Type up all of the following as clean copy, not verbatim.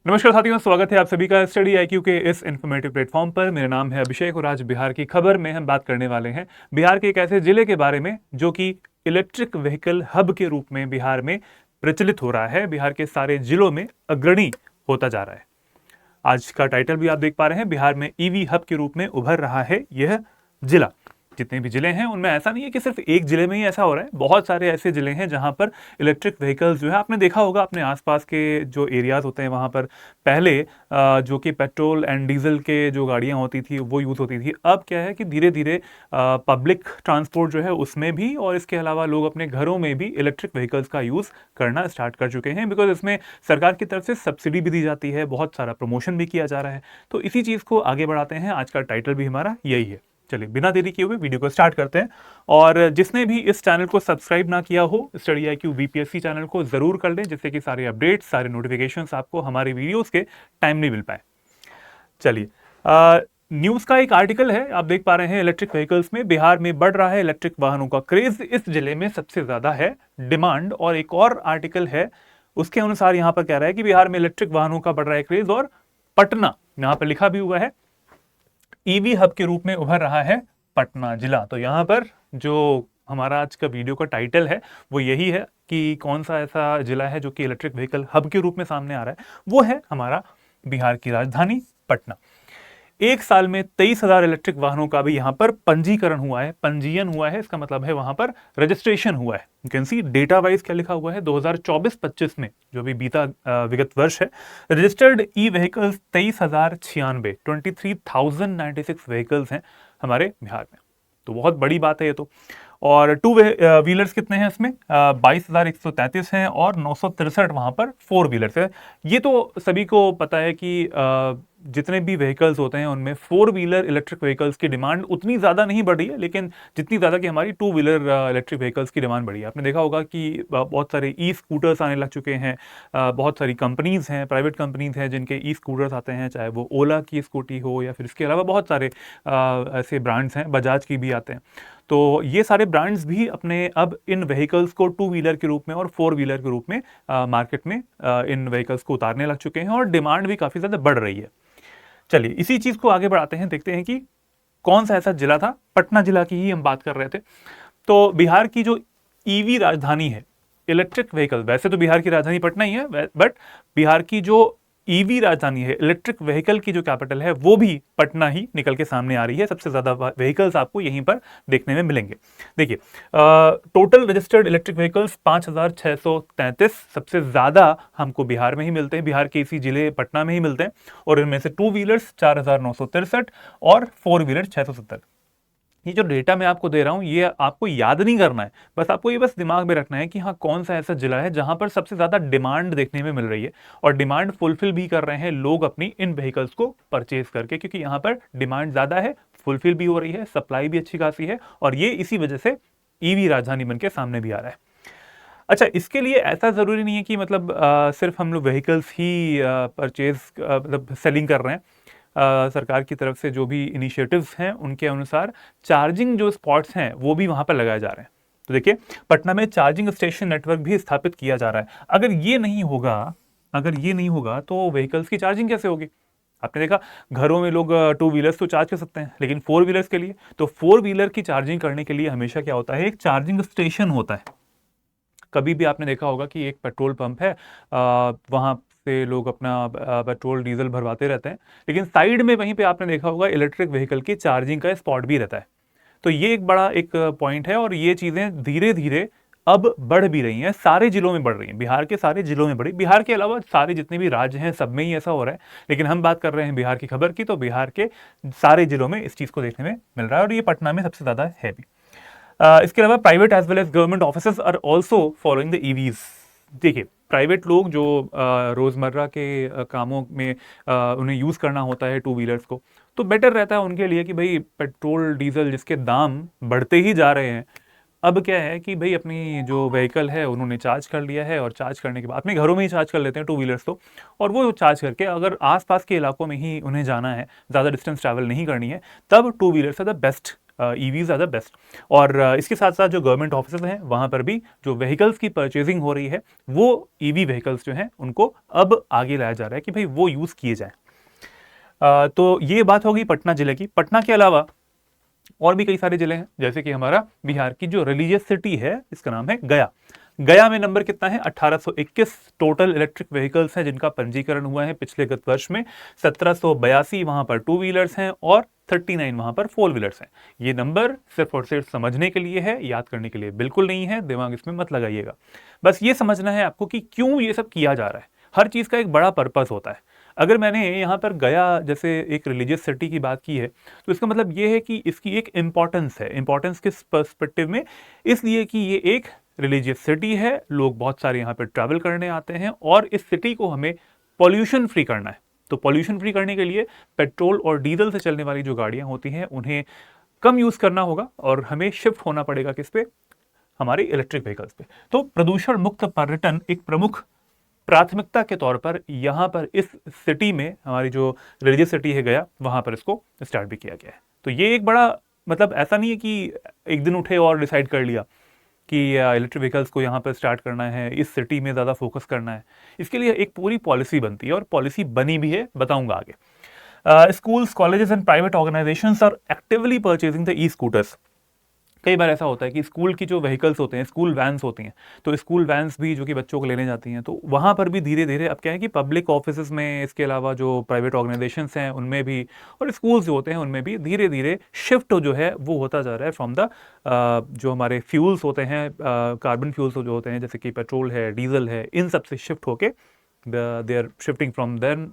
नमस्कार साथियों, स्वागत है आप सभी का स्टडी आईक्यू के इस इन्फॉर्मेटिव प्लेटफॉर्म पर। मेरा नाम है अभिषेक और आज बिहार की खबर में हम बात करने वाले हैं बिहार के एक ऐसे जिले के बारे में जो कि इलेक्ट्रिक व्हीकल हब के रूप में बिहार में प्रचलित हो रहा है, बिहार के सारे जिलों में अग्रणी होता जा रहा है। आज का टाइटल भी आप देख पा रहे हैं, बिहार में ईवी हब के रूप में उभर रहा है यह जिला। जितने भी जिले हैं उनमें ऐसा नहीं है कि सिर्फ एक जिले में ही ऐसा हो रहा है, बहुत सारे ऐसे जिले हैं जहां पर इलेक्ट्रिक व्हीकल्स जो है, आपने देखा होगा अपने आसपास के जो एरियाज होते हैं वहां पर पहले जो कि पेट्रोल एंड डीजल के जो गाड़ियां होती थी वो यूज़ होती थी। अब क्या है कि धीरे धीरे पब्लिक ट्रांसपोर्ट जो है उसमें भी और इसके अलावा लोग अपने घरों में भी इलेक्ट्रिक व्हीकल्स का यूज़ करना स्टार्ट कर चुके हैं, बिकॉज इसमें सरकार की तरफ से सब्सिडी भी दी जाती है, बहुत सारा प्रमोशन भी किया जा रहा है। तो इसी चीज़ को आगे बढ़ाते हैं, आज का टाइटल भी हमारा यही है। चलिए बिना देरी किए हुए वीडियो को स्टार्ट करते हैं। और जिसने भी इस चैनल को सब्सक्राइब ना किया हो, स्टडी आईक्यू बीपीएससी चैनल को जरूर कर लें, जिससे कि सारे अपडेट्स, सारे नोटिफिकेशंस आपको हमारे वीडियोस के टाइम नहीं मिल पाए। चलिए, न्यूज़ का एक आर्टिकल है, आप देख पा रहे हैं इलेक्ट्रिक व्हीकल्स में बिहार में बढ़ रहा है इलेक्ट्रिक वाहनों का क्रेज, इस जिले में सबसे ज्यादा है डिमांड। और एक और आर्टिकल है उसके अनुसार यहाँ पर कह रहा है कि बिहार में इलेक्ट्रिक वाहनों का बढ़ रहा है क्रेज और पटना, यहाँ पर लिखा भी हुआ है ईवी हब के रूप में उभर रहा है पटना जिला। तो यहाँ पर जो हमारा आज का वीडियो का टाइटल है वो यही है कि कौन सा ऐसा जिला है जो कि इलेक्ट्रिक व्हीकल हब के रूप में सामने आ रहा है। वो है हमारा बिहार की राजधानी पटना। एक साल में 23,000 इलेक्ट्रिक वाहनों का भी यहाँ पर पंजीकरण हुआ है, पंजीयन हुआ है, इसका मतलब है वहां पर रजिस्ट्रेशन हुआ है। You can see data wise क्या लिखा हुआ है, 2024-25 में जो भी बीता विगत वर्ष है, रजिस्टर्ड ई व्हीकल्स 23,096, 23,096 व्हीकल्स हैं हमारे बिहार में। तो बहुत बड़ी बात है ये तो। और टू व्हीलर्स कितने हैं इसमें, 22,133 हैं और 963 वहां पर फोर व्हीलर्स है। ये तो सभी को पता है कि जितने भी व्हीकल्स होते हैं उनमें फोर व्हीलर इलेक्ट्रिक व्हीकल्स की डिमांड उतनी ज़्यादा नहीं बढ़ी है, लेकिन जितनी ज़्यादा कि हमारी टू व्हीलर इलेक्ट्रिक व्हीकल्स की डिमांड बढ़ी है। आपने देखा होगा कि बहुत सारे ई स्कूटर्स आने लग चुके हैं, बहुत सारी कंपनीज़ हैं, प्राइवेट कंपनीज़ हैं जिनके ई स्कूटर्स आते हैं, चाहे वो ओला की स्कूटी हो या फिर इसके अलावा बहुत सारे ऐसे ब्रांड्स हैं, बजाज की भी आते हैं। तो ये सारे ब्रांड्स भी अपने अब इन व्हीकल्स को टू व्हीलर के रूप में और फोर व्हीलर के रूप में मार्केट में इन व्हीकल्स को उतारने लग चुके हैं और डिमांड भी काफ़ी ज़्यादा बढ़ रही है। चलिए इसी चीज़ को आगे बढ़ाते हैं, देखते हैं कि कौन सा ऐसा जिला था, पटना जिला की ही हम बात कर रहे थे। तो बिहार की जो ईवी राजधानी है इलेक्ट्रिक व्हीकल, वैसे तो बिहार की राजधानी पटना ही है, बट बिहार की जो ईवी राजधानी है, इलेक्ट्रिक व्हीकल की जो कैपिटल है, वो भी पटना ही निकल के सामने आ रही है। सबसे ज्यादा व्हीकल्स आपको यहीं पर देखने में मिलेंगे। देखिए, टोटल रजिस्टर्ड इलेक्ट्रिक व्हीकल्स 5,633, सबसे ज्यादा हमको बिहार में ही मिलते हैं, बिहार के इसी जिले पटना में ही मिलते हैं। और इनमें से टू व्हीलर्स 4,963 और फोर व्हीलर 670। ये जो डेटा मैं आपको दे रहा हूं ये आपको याद नहीं करना है, बस आपको ये बस दिमाग में रखना है कि हाँ कौन सा ऐसा जिला है जहां पर सबसे ज्यादा डिमांड देखने में मिल रही है और डिमांड फुलफिल भी कर रहे हैं लोग अपनी इन व्हीकल्स को परचेज करके, क्योंकि यहाँ पर डिमांड ज्यादा है, फुलफिल भी हो रही है, सप्लाई भी अच्छी खासी है और ये इसी वजह से ईवी राजधानी बन के सामने भी आ रहा है। अच्छा, इसके लिए ऐसा ज़रूरी नहीं है कि मतलब सिर्फ हम लोग व्हीकल्स ही परचेज मतलब सेलिंग कर रहे हैं। सरकार की तरफ से जो भी इनिशिएटिव्स हैं उनके अनुसार चार्जिंग जो स्पॉट्स हैं वो भी वहाँ पर लगाए जा रहे हैं। तो देखिए, पटना में चार्जिंग स्टेशन नेटवर्क भी स्थापित किया जा रहा है। अगर ये नहीं होगा तो व्हीकल्स की चार्जिंग कैसे होगी? आपने देखा घरों में लोग टू व्हीलर्स तो चार्ज कर सकते हैं, लेकिन फोर व्हीलर्स के लिए, तो फोर व्हीलर की चार्जिंग करने के लिए हमेशा क्या होता है, एक चार्जिंग स्टेशन होता है। कभी भी आपने देखा होगा कि एक पेट्रोल पंप है, वहाँ से लोग अपना पेट्रोल डीजल भरवाते रहते हैं, लेकिन साइड में वहीं पे आपने देखा होगा इलेक्ट्रिक व्हीकल की चार्जिंग का स्पॉट भी रहता है। तो ये एक बड़ा एक पॉइंट है और ये चीज़ें धीरे धीरे अब बढ़ भी रही हैं, सारे जिलों में बढ़ रही हैं, बिहार के सारे जिलों में बढ़ी, बिहार के अलावा सारे जितने भी राज्य हैं सब में ही ऐसा हो रहा है, लेकिन हम बात कर रहे हैं बिहार की खबर की, तो बिहार के सारे जिलों में इस चीज़ को देखने में मिल रहा है और ये पटना में सबसे ज़्यादा है भी। इसके अलावा private as well as government offices are also following the EVs. देखिए, प्राइवेट लोग जो रोज़मर्रा के कामों में उन्हें यूज़ करना होता है टू व्हीलर्स को, तो बेटर रहता है उनके लिए कि भाई पेट्रोल डीजल जिसके दाम बढ़ते ही जा रहे हैं, अब क्या है कि भाई अपनी जो व्हीकल है उन्होंने चार्ज कर लिया है और चार्ज करने के बाद अपने घरों में ही चार्ज कर लेते हैं टू व्हीलर्स तो, और वो चार्ज करके अगर आसपास के इलाकों में ही उन्हें जाना है, ज़्यादा डिस्टेंस ट्रैवल नहीं करनी है, तब two wheelers are the best EVs are the best. और इसके साथ साथ जो गवर्नमेंट ऑफिस हैं वहाँ पर भी जो व्हीकल्स की परचेजिंग हो रही है वो ईवी व्हीकल्स जो हैं उनको अब आगे लाया जा रहा है कि भाई वो यूज़ किए जाएं। तो ये बात होगी पटना जिले की। पटना के अलावा और भी कई सारे जिले हैं, जैसे कि हमारा बिहार की जो रिलीजियस सिटी है इसका नाम है गया। गया में नंबर कितना है? 1821 टोटल इलेक्ट्रिक व्हीकल्स हैं जिनका पंजीकरण हुआ है पिछले गत वर्ष में। 1782 वहां पर टू व्हीलर्स हैं और 39 वहां पर फोर व्हीलर्स हैं। ये नंबर सिर्फ और सिर्फ समझने के लिए है, याद करने के लिए बिल्कुल नहीं है, दिमाग इसमें मत लगाइएगा। बस ये समझना है आपको कि क्यों ये सब किया जा रहा है। हर चीज का एक बड़ा पर्पस होता है। अगर मैंने यहाँ पर गया जैसे एक रिलीजियस सिटी की बात की है तो इसका मतलब ये है कि इसकी एक इंपॉर्टेंस है। इंपॉर्टेंस किस पर्सपेक्टिव में? इसलिए कि ये एक रिलीजियस सिटी है, लोग बहुत सारे यहाँ पे ट्रैवल करने आते हैं और इस सिटी को हमें पॉल्यूशन फ्री करना है। तो पॉल्यूशन फ्री करने के लिए पेट्रोल और डीजल से चलने वाली जो गाड़ियां होती हैं उन्हें कम यूज करना होगा और हमें शिफ्ट होना पड़ेगा किस पे? हमारे इलेक्ट्रिक व्हीकल्स पे। तो प्रदूषण मुक्त पर्यटन एक प्रमुख प्राथमिकता के तौर पर यहाँ पर इस सिटी में, हमारी जो रिलीजियस सिटी है गया, वहां पर इसको स्टार्ट भी किया गया है। तो ये एक बड़ा मतलब ऐसा नहीं है कि एक दिन उठे और डिसाइड कर लिया कि इलेक्ट्रिक व्हीकल्स को यहाँ पर स्टार्ट करना है, इस सिटी में ज़्यादा फोकस करना है। इसके लिए एक पूरी पॉलिसी बनती है और पॉलिसी बनी भी है, बताऊंगा आगे। Schools, colleges and private organisations are actively purchasing the e scooters. कई बार ऐसा होता है कि स्कूल की जो व्हीकल्स होते हैं, स्कूल वैन्स होती हैं, तो स्कूल वैन्स भी जो कि बच्चों को लेने जाती हैं, तो वहाँ पर भी धीरे धीरे अब क्या है कि पब्लिक ऑफिस में, इसके अलावा जो प्राइवेट ऑर्गेनाइजेशंस हैं उनमें भी, और स्कूल्स जो होते हैं उनमें भी धीरे धीरे शिफ्ट जो है वो होता जा रहा है फ्रॉम द जो हमारे फ्यूल्स होते हैं, कार्बन फ्यूल्स जो होते हैं जैसे कि पेट्रोल है, डीजल है, इन सब से शिफ्ट होके they are shifting from then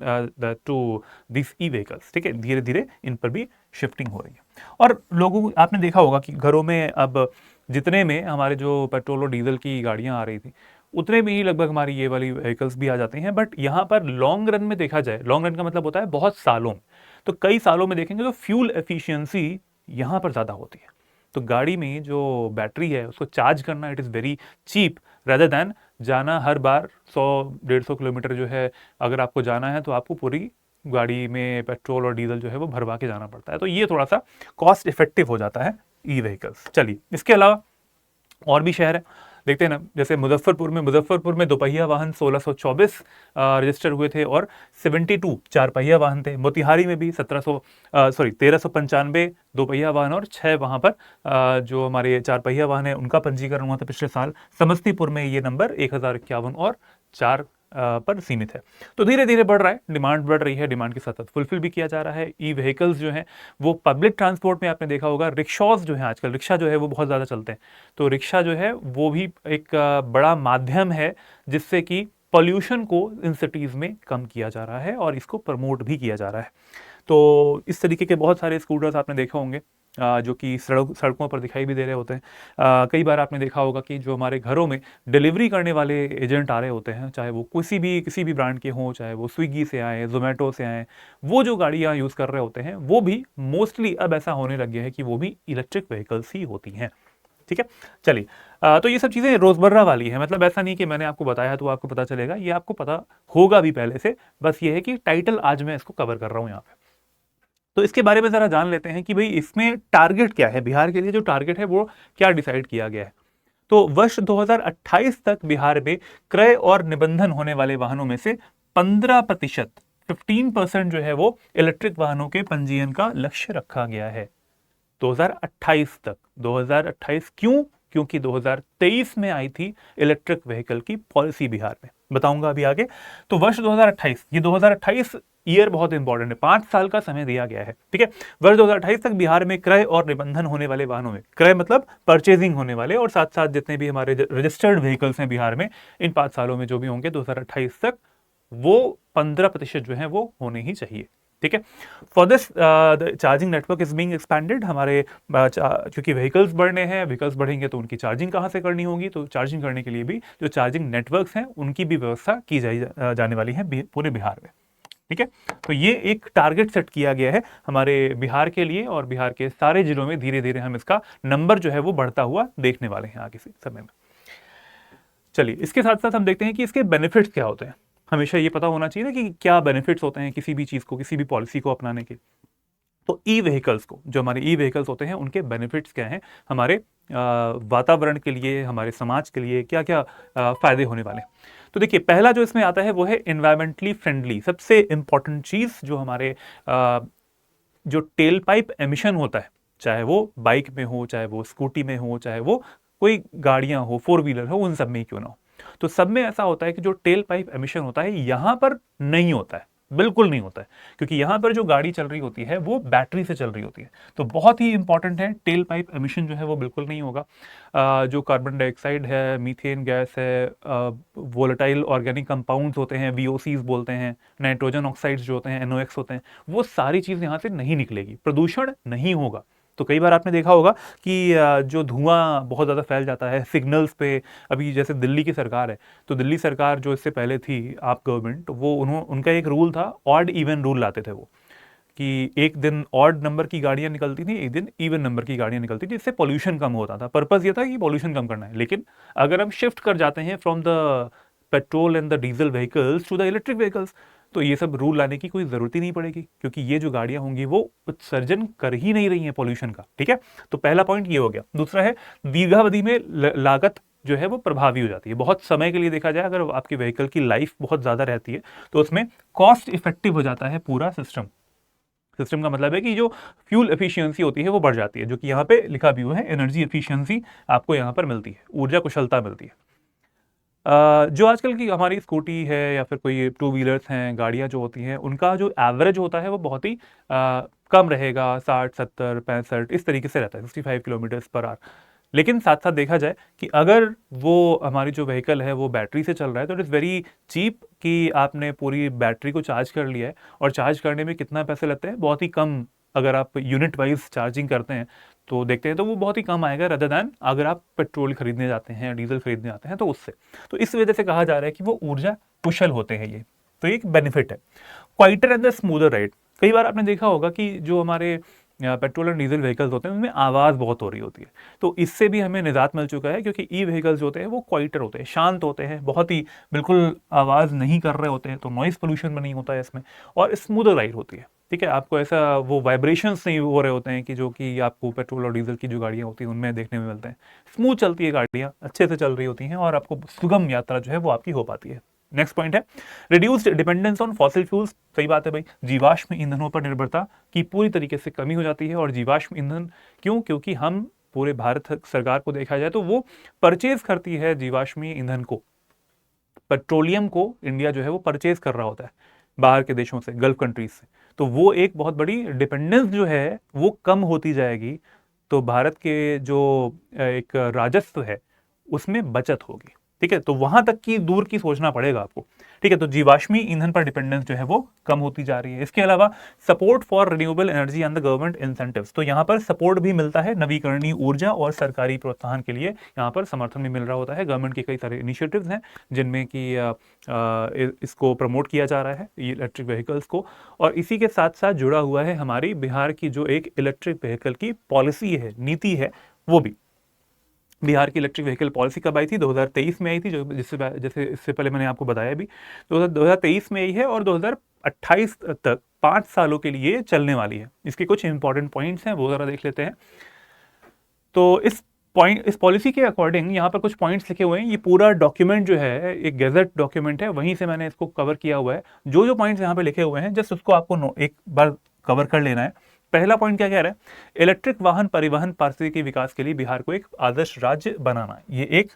to this e vehicles. ठीक है, धीरे धीरे इन पर भी शिफ्टिंग हो रही है। और लोगों को आपने देखा होगा कि घरों में अब जितने में हमारे जो पेट्रोल और डीजल की गाड़ियां आ रही थी उतने में ही लगभग हमारी ये वाली व्हीकल्स भी आ जाती हैं। बट यहाँ पर लॉन्ग रन में देखा जाए, लॉन्ग रन का मतलब होता है बहुत सालों में, तो कई सालों में देखेंगे तो फ्यूल एफिशिएंसी यहाँ पर ज़्यादा होती है। तो गाड़ी में जो बैटरी है उसको चार्ज करना it is very cheap rather than जाना हर बार 100-150 किलोमीटर जो है अगर आपको जाना है तो आपको पूरी गाड़ी में पेट्रोल और डीजल जो है वो भरवा के जाना पड़ता है। तो ये थोड़ा सा कॉस्ट इफेक्टिव हो जाता है ई व्हीकल्स। चलिए, इसके अलावा और भी शहर है, देखते हैं ना। जैसे मुजफ्फरपुर में दोपहिया वाहन 1624 रजिस्टर हुए थे और 72 चार पहिया वाहन थे। मोतिहारी में भी 1395 दोपहिया वाहन और 6 वहाँ पर जो हमारे चार पहिया वाहन है उनका पंजीकरण हुआ था पिछले साल। समस्तीपुर में ये नंबर 1051 और 4 पर सीमित है। तो धीरे धीरे बढ़ रहा है, डिमांड बढ़ रही है, डिमांड के साथ साथ फुलफिल भी किया जा रहा है। ई व्हीकल्स जो हैं वो पब्लिक ट्रांसपोर्ट में आपने देखा होगा, रिक्शाज जो है आजकल, रिक्शा जो है वो बहुत ज़्यादा चलते हैं। तो रिक्शा जो है वो भी एक बड़ा माध्यम है जिससे कि पॉल्यूशन को इन सिटीज़ में कम किया जा रहा है और इसको प्रमोट भी किया जा रहा है। तो इस तरीके के बहुत सारे स्कूटर्स आपने देखे होंगे जो कि सड़कों पर दिखाई भी दे रहे होते हैं। कई बार आपने देखा होगा कि जो हमारे घरों में डिलीवरी करने वाले एजेंट आ रहे होते हैं, चाहे वो किसी भी ब्रांड के हों, चाहे वो स्विगी से आए, जोमेटो से आए, वो जो गाड़ियाँ यूज़ कर रहे होते हैं वो भी मोस्टली अब ऐसा होने लग गया है कि वो भी इलेक्ट्रिक व्हीकल्स ही होती हैं। ठीक है, चलिए। तो ये सब चीज़ें रोज़मर्रा वाली है, मतलब ऐसा नहीं कि मैंने आपको बताया तो आपको पता चलेगा, ये आपको पता होगा भी पहले से। बस ये है कि टाइटल आज मैं इसको कवर कर रहा हूँ यहाँ पे। तो इसके बारे में ज़रा जान लेते हैं कि भाई इसमें टारगेट क्या है, बिहार के लिए जो टारगेट है वो क्या डिसाइड किया गया है। तो वर्ष 2028 तक बिहार में क्रय और निबंधन होने वाले वाहनों में से 15%, 15% जो है वो इलेक्ट्रिक वाहनों के पंजीयन का लक्ष्य रखा गया है 2028 तक। 2028 क्यों? क्योंकि 2023 में आई थी इलेक्ट्रिक व्हीकल की पॉलिसी बिहार में, बताऊंगा अभी आगे। तो वर्ष 2028, ये 2028 ईयर बहुत इंपॉर्टेंट है, 5 साल का समय दिया गया है। ठीक है, वर्ष 2028 तक बिहार में क्रय और निबंधन होने वाले वाहनों में, क्रय मतलब परचेजिंग होने वाले, और साथ साथ जितने भी हमारे रजिस्टर्ड व्हीकल्स हैं बिहार में, इन 5 सालों में जो भी होंगे 2028 तक, वो 15% जो है वो होने ही चाहिए। ठीक है, for this the charging network is being expanded. हमारे क्योंकि व्हीकल्स बढ़ने हैं, व्हीकल्स बढ़ेंगे तो उनकी चार्जिंग कहाँ से करनी होगी, तो चार्जिंग करने के लिए भी जो चार्जिंग नेटवर्क्स हैं उनकी भी व्यवस्था की जाने वाली है पूरे बिहार में। ठीक है, तो ये एक टारगेट सेट किया गया है हमारे बिहार के लिए, और बिहार के सारे जिलों में धीरे धीरे हम इसका नंबर जो है वो बढ़ता हुआ देखने वाले हैं आगे समय में। चलिए, इसके साथ साथ हम देखते हैं कि इसके बेनिफिट्स क्या होते हैं। हमेशा ये पता होना चाहिए ना कि क्या बेनिफिट्स होते हैं किसी भी चीज़ को, किसी भी पॉलिसी को अपनाने के। तो ई व्हीकल्स को, जो हमारे ई व्हीकल्स होते हैं, उनके बेनिफिट्स क्या हैं हमारे वातावरण के लिए, हमारे समाज के लिए, क्या क्या फायदे होने वाले हैं। तो देखिए, पहला जो इसमें आता है वो है एनवायरमेंटली फ्रेंडली। सबसे इंपॉर्टेंट चीज जो हमारे जो टेल पाइप एमिशन होता है, चाहे वो बाइक में हो, चाहे वो स्कूटी में हो, चाहे वो कोई गाड़ियां हो, फोर व्हीलर हो, उन सब में ही क्यों ना हो, तो सब में ऐसा होता है कि जो टेल पाइप एमिशन होता है यहां पर नहीं होता है, बिल्कुल नहीं होता है, क्योंकि यहां पर जो गाड़ी चल रही होती है वो बैटरी से चल रही होती है। तो बहुत ही इंपॉर्टेंट है, टेल पाइप एमिशन जो है वो बिल्कुल नहीं होगा। जो कार्बन डाइऑक्साइड है, मीथेन गैस है, वोलेटाइल ऑर्गेनिक कंपाउंड्स होते हैं, वीओसीज बोलते हैं, नाइट्रोजन ऑक्साइड्स जो होते हैं, एनओएक्स होते हैं, वो सारी चीज़ यहाँ से नहीं निकलेगी, प्रदूषण नहीं होगा। तो कई बार आपने देखा होगा कि जो धुआं बहुत ज़्यादा फैल जाता है सिग्नल्स पे, अभी जैसे दिल्ली की सरकार है, तो दिल्ली सरकार जो इससे पहले थी आप गवर्नमेंट, वो उनका एक रूल था, ऑड इवन रूल लाते थे वो, कि एक दिन ऑड नंबर की गाड़ियां निकलती थी, एक दिन इवन नंबर की गाड़ियां निकलती थी, इससे पॉल्यूशन कम होता था। पर्पस ये था कि पॉल्यूशन कम करना है। लेकिन अगर हम शिफ्ट कर जाते हैं from the petrol and the diesel vehicles to the electric vehicles, तो ये सब रूल लाने की कोई ज़रूरत ही नहीं पड़ेगी, क्योंकि ये जो गाड़ियां होंगी वो उत्सर्जन कर ही नहीं रही हैं पॉल्यूशन का। ठीक है, तो पहला पॉइंट ये हो गया। दूसरा है, दीर्घावधि में लागत जो है वो प्रभावी हो जाती है। बहुत समय के लिए देखा जाए, अगर आपकी व्हीकल की लाइफ बहुत ज़्यादा रहती है तो उसमें कॉस्ट इफेक्टिव हो जाता है पूरा सिस्टम। सिस्टम का मतलब है कि जो फ्यूल एफिशिएंसी होती है वो बढ़ जाती है, जो कि यहाँ पे लिखा भी हुआ है, एनर्जी एफिशिएंसी आपको यहाँ पर मिलती है, ऊर्जा कुशलता मिलती है। जो आजकल की हमारी स्कूटी है या फिर कोई टू व्हीलर्स हैं, गाड़ियाँ जो होती हैं, उनका जो एवरेज होता है वो बहुत ही कम रहेगा, 60, 70, 65 इस तरीके से रहता है, 65 किलोमीटर्स पर आवर। लेकिन साथ साथ देखा जाए कि अगर वो हमारी जो व्हीकल है वो बैटरी से चल रहा है, तो इट इज़ वेरी चीप कि आपने पूरी बैटरी को चार्ज कर लिया है, और चार्ज करने में कितना पैसे लगते हैं, बहुत ही कम। अगर आप यूनिट वाइज चार्जिंग करते हैं तो देखते हैं तो वो बहुत ही कम आएगा, रदर दैन अगर आप पेट्रोल खरीदने जाते हैं, डीजल खरीदने जाते हैं तो उससे। तो इस वजह से कहा जा रहा है कि वो ऊर्जा कुशल होते हैं ये, तो एक बेनिफिट है। Quieter and the smoother ride. कई बार आपने देखा होगा कि जो हमारे पेट्रोल एंड डीजल व्हीकल्स होते हैं उनमें आवाज़ बहुत हो रही होती है, तो इससे भी हमें निजात मिल चुका है, क्योंकि ई व्हीकल्स होते हैं वो क्वाइटर होते हैं, शांत होते हैं, बहुत ही बिल्कुल आवाज़ नहीं कर रहे होते हैं, तो नॉइस पोल्यूशन भी नहीं होता है इसमें, और स्मूदर राइड होती है। ठीक है, आपको ऐसा वो वाइब्रेशंस नहीं हो रहे होते हैं कि जो कि आपको पेट्रोल और डीजल की जो गाड़ियाँ होती हैं उनमें देखने में मिलते हैं। स्मूथ चलती है गाड़ियाँ, अच्छे से चल रही होती हैं, और आपको सुगम यात्रा जो है वो आपकी हो पाती है। नेक्स्ट पॉइंट है, reduced dependence on fossil fuels. सही बात है भाई, जीवाश्म ईंधनों पर निर्भरता की पूरी तरीके से कमी हो जाती है। और जीवाश्म ईंधन क्यों? क्योंकि हम पूरे भारत सरकार को देखा जाए तो वो परचेज करती है जीवाश्मी ईंधन को, पेट्रोलियम को इंडिया जो है वो परचेज कर रहा होता है बाहर के देशों से, गल्फ कंट्रीज से। तो वो एक बहुत बड़ी डिपेंडेंस जो है वो कम होती जाएगी, तो भारत के जो एक राजस्व है उसमें बचत होगी। ठीक है, तो वहां तक की दूर की सोचना पड़ेगा आपको। ठीक है, तो जीवाश्मी ईंधन पर डिपेंडेंस जो है वो कम होती जा रही है। इसके अलावा support for renewable energy and the government incentives, तो यहाँ पर सपोर्ट भी मिलता है नवीकरणीय ऊर्जा और सरकारी प्रोत्साहन के लिए, यहाँ पर समर्थन भी मिल रहा होता है। गवर्नमेंट के कई सारे इनिशिएटिव्स हैं जिनमें कि इसको प्रमोट किया जा रहा है, इलेक्ट्रिक व्हीकल्स को। और इसी के साथ साथ जुड़ा हुआ है हमारी बिहार की जो एक इलेक्ट्रिक व्हीकल की पॉलिसी है, नीति है, वो भी। बिहार की इलेक्ट्रिक व्हीकल पॉलिसी कब आई थी? 2023 में आई थी, जो जैसे इससे पहले मैंने आपको बताया भी, 2023 में आई है, और 2028 तक 5 सालों के लिए चलने वाली है। इसके कुछ इंपॉर्टेंट पॉइंट्स हैं, वो ज़रा देख लेते हैं। तो इस पॉलिसी के अकॉर्डिंग यहाँ पर कुछ पॉइंट्स लिखे हुए हैं। ये पूरा डॉक्यूमेंट जो है एक गैजेट डॉक्यूमेंट है, वहीं से मैंने इसको कवर किया हुआ है। जो जो पॉइंट्स यहाँ पे लिखे हुए हैं जस्ट उसको आपको एक बार कवर कर लेना है। पहला पॉइंट क्या कह रहा है? इलेक्ट्रिक वाहन परिवहन पारिस्थितिकी विकास के लिए बिहार को एक आदर्श राज्य बनाना है। ये एक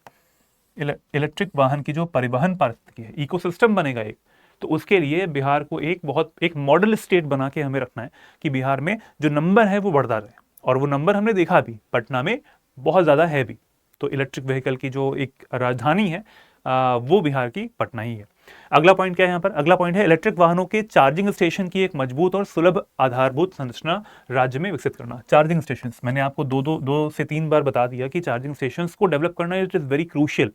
इलेक्ट्रिक वाहन की जो परिवहन पारिस्थितिकी है, इकोसिस्टम बनेगा एक, तो उसके लिए बिहार को एक मॉडल स्टेट बना के हमें रखना है कि बिहार में जो नंबर है वो बढ़ता रहे। और वो नंबर हमने देखा भी, पटना में बहुत ज़्यादा है भी। तो इलेक्ट्रिक व्हीकल की जो एक राजधानी है वो बिहार की पटना ही है। अगला पॉइंट क्या है यहाँ पर? अगला पॉइंट है इलेक्ट्रिक वाहनों के चार्जिंग स्टेशन की एक मजबूत और सुलभ आधारभूत संरचना राज्य में विकसित करना। चार्जिंग स्टेशन मैंने आपको दो से तीन बार बता दिया कि चार्जिंग स्टेशन को डेवलप करना इट इज़ वेरी क्रूशियल,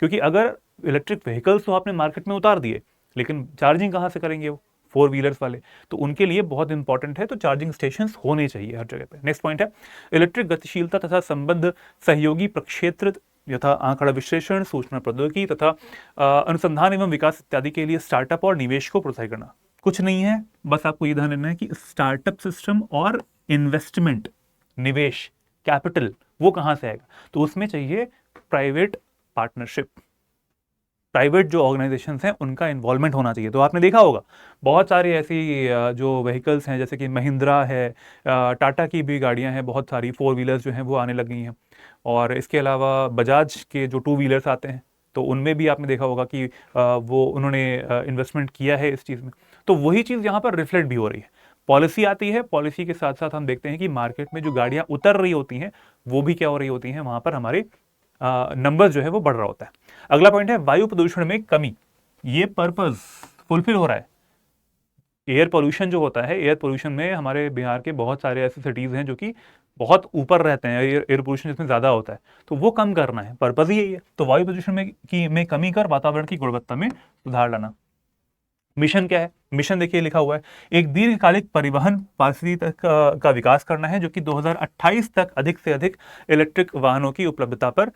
क्योंकि अगर इलेक्ट्रिक व्हीकल्स तो आपने मार्केट में उतार दिए, लेकिन चार्जिंग कहाँ से करेंगे वो फोर व्हीलर्स वाले? तो उनके लिए बहुत इंपॉर्टेंट है, तो चार्जिंग स्टेशंस होने चाहिए हर जगह पे। नेक्स्ट पॉइंट है इलेक्ट्रिक गतिशीलता तथा संबद्ध सहयोगी प्रक्षेत्र यथा आंकड़ा विश्लेषण, सूचना प्रौद्योगिकी तथा अनुसंधान एवं विकास इत्यादि के लिए स्टार्टअप और निवेश को प्रोत्साहित करना। कुछ नहीं है, बस आपको ये ध्यान रखना है कि स्टार्टअप सिस्टम और इन्वेस्टमेंट, निवेश, कैपिटल, वो कहाँ से आएगा? तो उसमें चाहिए प्राइवेट पार्टनरशिप, प्राइवेट जो ऑर्गेनाइजेशंस हैं उनका इन्वॉल्वमेंट होना चाहिए। तो आपने देखा होगा बहुत सारी ऐसी जो व्हीकल्स हैं, जैसे कि महिंद्रा है, टाटा की भी गाड़ियां हैं, बहुत सारी 4 व्हीलर्स जो हैं वो आने लग गई हैं। और इसके अलावा बजाज के जो 2 व्हीलर्स आते हैं, तो उनमें भी आपने देखा होगा कि वो उन्होंने इन्वेस्टमेंट किया है इस चीज़ में। तो वही चीज़ यहाँ पर रिफ्लेक्ट भी हो रही है। पॉलिसी आती है, पॉलिसी के साथ साथ हम देखते हैं कि मार्केट में जो गाड़ियाँ उतर रही होती हैं वो भी क्या हो रही होती हैं, वहाँ पर हमारे नंबर जो है वो बढ़ रहा होता है। अगला पॉइंट है वायु प्रदूषण में कमी। ये पर्पस फुलफिल हो रहा है। एयर पोल्यूशन जो होता है, एयर पोल्यूशन में हमारे बिहार के बहुत सारे ऐसे सिटीज़ हैं जो कि बहुत ऊपर रहते हैं, एयर पोल्यूशन जिसमें ज़्यादा होता है, तो वो कम करना है, पर्पज़ ही यही है। तो वायु प्रदूषण में कमी कर वातावरण की गुणवत्ता में सुधार लाना। मिशन क्या है? मिशन देखिए लिखा हुआ है, एक दीर्घकालिक परिवहन पारिस्थितिकी का विकास करना है जो कि 2028 तक अधिक से अधिक इलेक्ट्रिक वाहनों की उपलब्धता पर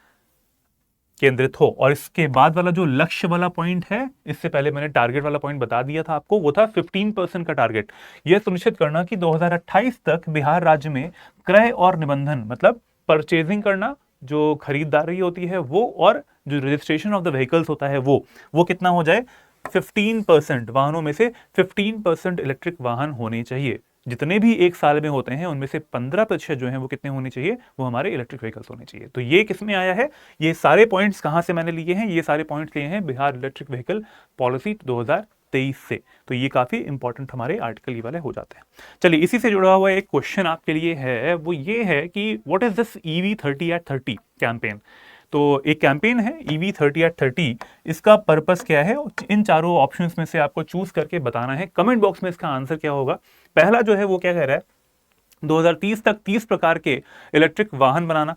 केंद्रित हो। और इसके बाद वाला जो लक्ष्य वाला पॉइंट है, इससे पहले मैंने टारगेट वाला पॉइंट बता दिया था आपको, वो था 15% का टारगेट। यह सुनिश्चित करना कि 2028 तक बिहार राज्य में क्रय और निबंधन, मतलब परचेजिंग करना, जो खरीदारी होती है वो, और जो रजिस्ट्रेशन ऑफ द व्हीकल्स होता है वो कितना हो जाए, 15%। वाहनों में से 15% इलेक्ट्रिक वाहन होने चाहिए। जितने भी एक साल में होते हैं उनमें से 15% जो है वो कितने होने चाहिए, वो हमारे इलेक्ट्रिक व्हीकल्स होने चाहिए। तो ये किस में आया है? ये सारे पॉइंट्स कहां से मैंने लिए हैं? ये सारे पॉइंट्स लिए हैं बिहार इलेक्ट्रिक व्हीकल पॉलिसी 2023 से। तो ये काफी इंपॉर्टेंट हमारे आर्टिकल ये वाले हो जाते हैं। चलिए, इसी से जुड़ा हुआ एक क्वेश्चन आपके लिए है, वो ये है कि what is this EV 30 campaign? तो एक कैंपेन है EV 30 इसका पर्पस क्या है? इन चारों ऑप्शंस में से आपको चूज करके बताना है। कमेंट बॉक्स में इसका आंसर क्या होगा? पहला जो है वो क्या कह रहा है, 2030 तक 30 प्रकार के इलेक्ट्रिक वाहन बनाना।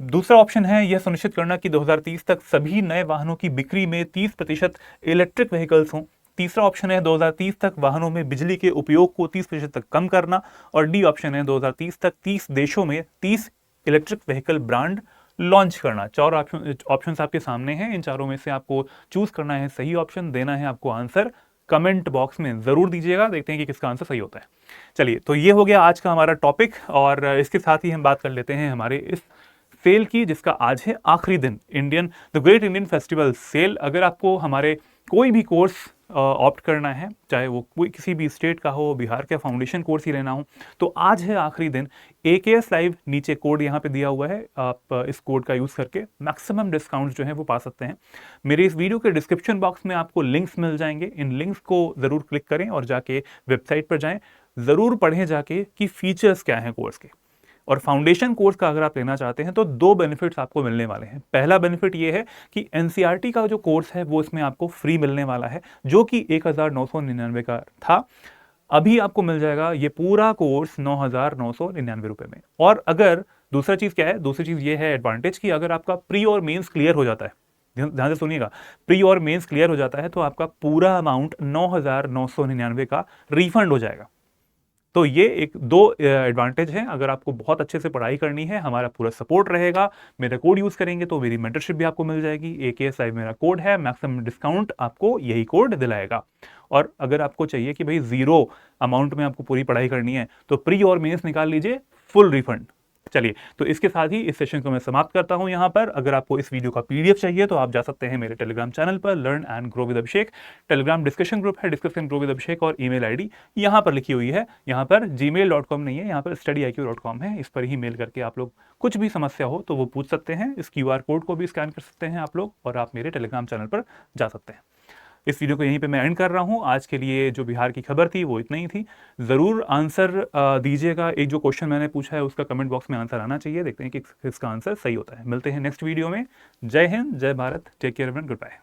दूसरा ऑप्शन है यह सुनिश्चित करना कि 2030 तक सभी नए वाहनों की बिक्री में 30% इलेक्ट्रिक व्हीकल्स हों। तीसरा ऑप्शन है 2030 तक वाहनों में बिजली के उपयोग को 30% तक कम करना। और डी ऑप्शन है 2030 तक 30 देशों में 30 इलेक्ट्रिक व्हीकल ब्रांड लॉन्च करना। चार ऑप्शंस आपके सामने हैं, इन चारों में से आपको चूज करना है सही ऑप्शन, देना है आपको आंसर। कमेंट बॉक्स में जरूर दीजिएगा, देखते हैं कि किसका आंसर सही होता है। चलिए, तो ये हो गया आज का हमारा टॉपिक, और इसके साथ ही हम बात कर लेते हैं हमारे इस सेल की, जिसका आज है आखिरी दिन, the great Indian festival sale. अगर आपको हमारे कोई भी कोर्स ऑप्ट करना है, चाहे वो कोई किसी भी स्टेट का हो, बिहार का फाउंडेशन कोर्स ही लेना हो, तो आज है आखिरी दिन। AKS लाइव, नीचे कोड यहाँ पे दिया हुआ है, आप इस कोड का यूज़ करके मैक्सिमम डिस्काउंट्स जो है वो पा सकते हैं। मेरे इस वीडियो के डिस्क्रिप्शन बॉक्स में आपको लिंक्स मिल जाएंगे, इन लिंक्स को ज़रूर क्लिक करें और जाके वेबसाइट पर जाएं, ज़रूर पढ़ें जाके कि फीचर्स क्या हैं कोर्स के। और फाउंडेशन कोर्स का अगर आप लेना चाहते हैं तो 2 बेनिफिट्स आपको मिलने वाले हैं। पहला बेनिफिट ये है कि NCERT का जो कोर्स है वो इसमें आपको फ्री मिलने वाला है, जो कि 1999 का था। अभी आपको मिल जाएगा ये पूरा कोर्स 9,999 रुपए में। और अगर दूसरा चीज क्या है, दूसरी चीज ये है एडवांटेज कि अगर आपका प्री और मेंस क्लियर हो जाता है, ध्यान से सुनिएगा, प्री और मेंस क्लियर हो जाता है तो आपका पूरा अमाउंट 9,999 का रिफंड हो जाएगा। तो ये एक 2 एडवांटेज हैं। अगर आपको बहुत अच्छे से पढ़ाई करनी है, हमारा पूरा सपोर्ट रहेगा, मेरा कोड यूज करेंगे तो मेरी मेंटरशिप भी आपको मिल जाएगी। AKS लाइव मेरा कोड है, मैक्सिमम डिस्काउंट आपको यही कोड दिलाएगा। और अगर आपको चाहिए कि भाई 0 अमाउंट में आपको पूरी पढ़ाई करनी है, तो प्री और मेंस निकाल लीजिए, फुल रिफंड। चलिए, तो इसके साथ ही इस सेशन को मैं समाप्त करता हूं यहां पर। अगर आपको इस वीडियो का PDF चाहिए तो आप जा सकते हैं मेरे टेलीग्राम चैनल पर, learn and grow with Abhishek. Telegram discussion group है, डिस्कशन ग्रो विद अभिषेक, और ईमेल ID यहां पर लिखी हुई है। यहां पर gmail.com नहीं है, यहां पर studiiq.com है। इस पर ही मेल करके आप लोग कुछ भी समस्या हो तो वो पूछ सकते हैं। इस QR कोड को भी स्कैन कर सकते हैं आप लोग, और आप मेरे टेलीग्राम चैनल पर जा सकते हैं। इस वीडियो को यहीं पे मैं एंड कर रहा हूँ। आज के लिए जो बिहार की खबर थी वो इतना ही थी। ज़रूर आंसर दीजिएगा। एक जो क्वेश्चन मैंने पूछा है उसका कमेंट बॉक्स में आंसर आना चाहिए, देखते हैं कि इसका आंसर सही होता है। मिलते हैं नेक्स्ट वीडियो में। जय हिंद, जय Bharat, take care everyone, good bye.